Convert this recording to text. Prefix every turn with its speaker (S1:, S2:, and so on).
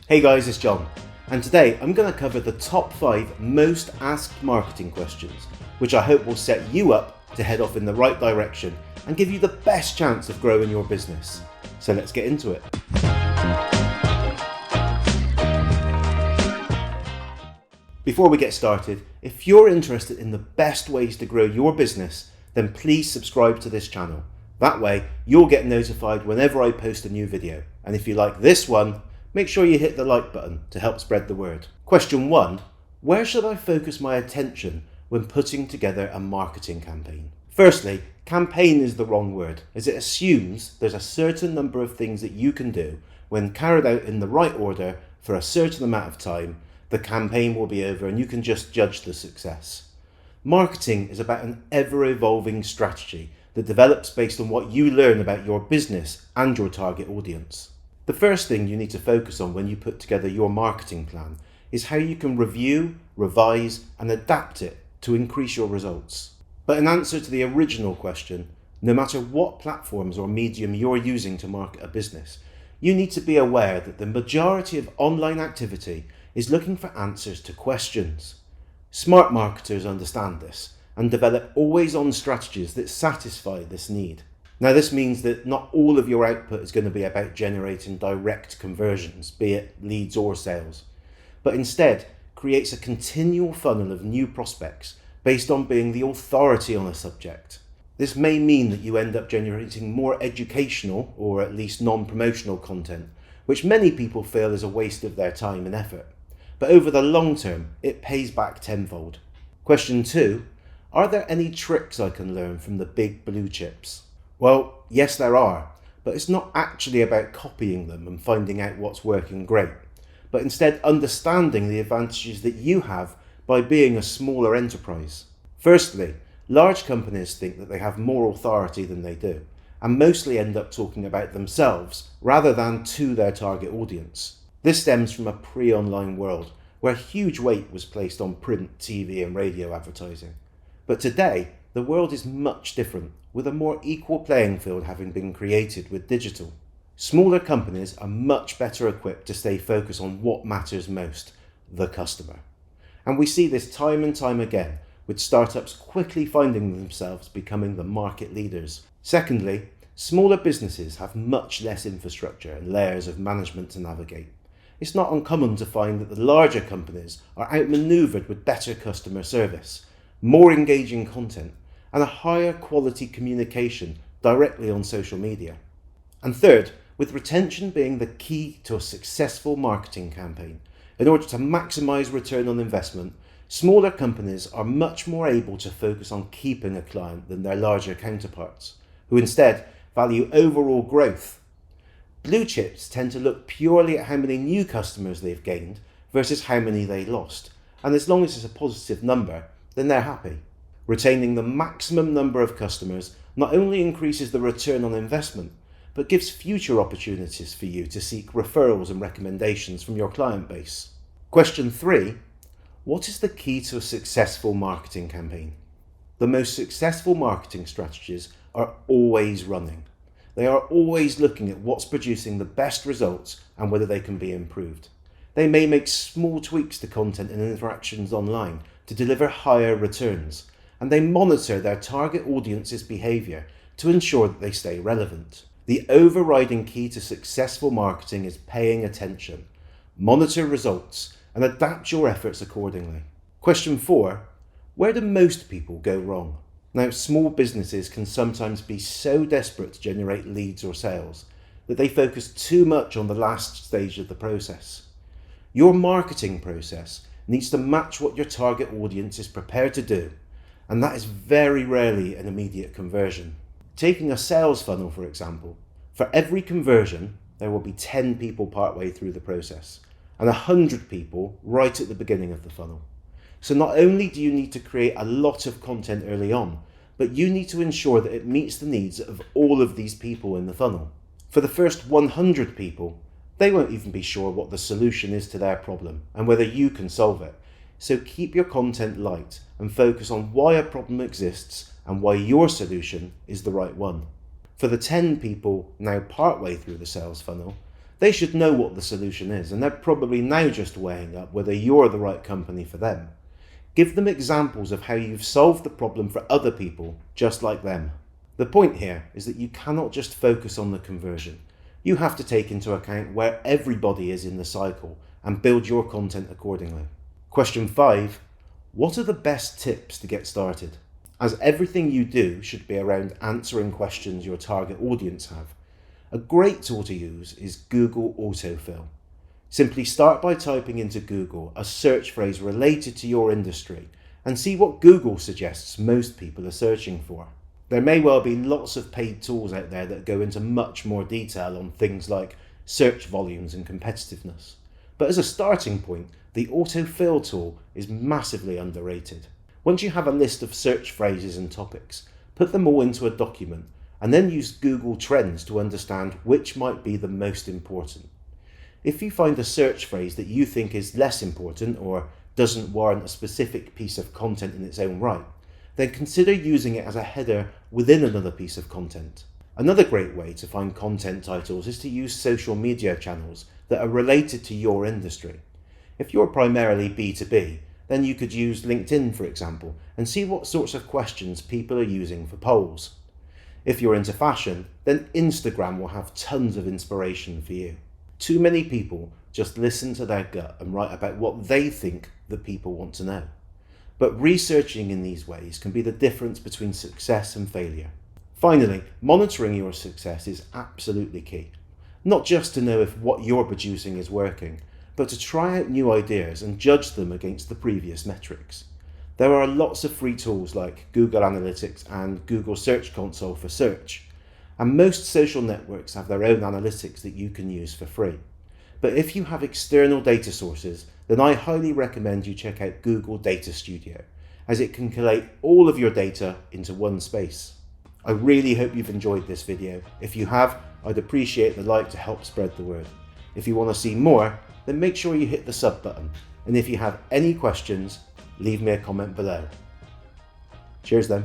S1: Hey guys, it's John, and today I'm going to cover the top 5 most asked marketing questions, which I hope will set you up to head off in the right direction and give you the best chance of growing your business. So let's get into it. Before we get started, if you're interested in the best ways to grow your business, then please subscribe to this channel. That way, you'll get notified whenever I post a new video. And if you like this one, make sure you hit the like button to help spread the word. Question 1. Where should I focus my attention when putting together a marketing campaign? Firstly, campaign is the wrong word, as it assumes there's a certain number of things that you can do when carried out in the right order for a certain amount of time. The campaign will be over and you can just judge the success. Marketing is about an ever-evolving strategy that develops based on what you learn about your business and your target audience. The first thing you need to focus on when you put together your marketing plan is how you can review, revise, and adapt it to increase your results. But in answer to the original question, no matter what platforms or medium you're using to market a business, you need to be aware that the majority of online activity is looking for answers to questions. Smart marketers understand this and develop always-on strategies that satisfy this need. Now, this means that not all of your output is going to be about generating direct conversions, be it leads or sales, but instead creates a continual funnel of new prospects based on being the authority on a subject. This may mean that you end up generating more educational or at least non-promotional content, which many people feel is a waste of their time and effort. But over the long term, it pays back tenfold. Question 2. Are there any tricks I can learn from the big blue chips? Well, yes there are, but it's not actually about copying them and finding out what's working great, but instead understanding the advantages that you have by being a smaller enterprise. Firstly, large companies think that they have more authority than they do, and mostly end up talking about themselves rather than to their target audience. This stems from a pre-online world where huge weight was placed on print, TV and radio advertising. But today, the world is much different, with a more equal playing field having been created with digital. Smaller companies are much better equipped to stay focused on what matters most, the customer. And we see this time and time again, with startups quickly finding themselves becoming the market leaders. Secondly, smaller businesses have much less infrastructure and layers of management to navigate. It's not uncommon to find that the larger companies are outmaneuvered with better customer service, more engaging content, and a higher quality communication directly on social media. And third, with retention being the key to a successful marketing campaign, in order to maximize return on investment, smaller companies are much more able to focus on keeping a client than their larger counterparts, who instead value overall growth. Blue chips tend to look purely at how many new customers they've gained versus how many they lost, and as long as it's a positive number, then they're happy. Retaining the maximum number of customers not only increases the return on investment, but gives future opportunities for you to seek referrals and recommendations from your client base. Question 3. What is the key to a successful marketing campaign? The most successful marketing strategies are always running. They are always looking at what's producing the best results and whether they can be improved. They may make small tweaks to content and interactions online to deliver higher returns, and they monitor their target audience's behaviour to ensure that they stay relevant. The overriding key to successful marketing is paying attention, monitor results, and adapt your efforts accordingly. Question 4. Where do most people go wrong? Now, small businesses can sometimes be so desperate to generate leads or sales that they focus too much on the last stage of the process. Your marketing process needs to match what your target audience is prepared to do, and that is very rarely an immediate conversion. Taking a sales funnel, for example, for every conversion, there will be 10 people partway through the process and 100 people right at the beginning of the funnel. So not only do you need to create a lot of content early on, but you need to ensure that it meets the needs of all of these people in the funnel. For the first 100 people, they won't even be sure what the solution is to their problem and whether you can solve it. So keep your content light and focus on why a problem exists and why your solution is the right one. For the 10 people now partway through the sales funnel, They should know what the solution is, and they're probably now just weighing up whether you're the right company for them. Give them examples of how you've solved the problem for other people just like them. The point here is that you cannot just focus on the conversion. You have to take into account where everybody is in the cycle and build your content accordingly. Question 5. What are the best tips to get started? As everything you do should be around answering questions your target audience have, a great tool to use is Google Autofill. Simply start by typing into Google a search phrase related to your industry and see what Google suggests most people are searching for. There may well be lots of paid tools out there that go into much more detail on things like search volumes and competitiveness. But as a starting point, the autofill tool is massively underrated. Once you have a list of search phrases and topics, put them all into a document and then use Google Trends to understand which might be the most important. If you find a search phrase that you think is less important or doesn't warrant a specific piece of content in its own right, then consider using it as a header within another piece of content. Another great way to find content titles is to use social media channels that are related to your industry. If you're primarily B2B, then you could use LinkedIn, for example, and see what sorts of questions people are using for polls. If you're into fashion, then Instagram will have tons of inspiration for you. Too many people just listen to their gut and write about what they think that people want to know. But researching in these ways can be the difference between success and failure. Finally, monitoring your success is absolutely key. Not just to know if what you're producing is working, but to try out new ideas and judge them against the previous metrics. There are lots of free tools like Google Analytics and Google Search Console for search, and most social networks have their own analytics that you can use for free. But if you have external data sources, then I highly recommend you check out Google Data Studio, as it can collate all of your data into one space. I really hope you've enjoyed this video. If you have, I'd appreciate the like to help spread the word. If you want to see more, then make sure you hit the sub button. And if you have any questions, leave me a comment below. Cheers then.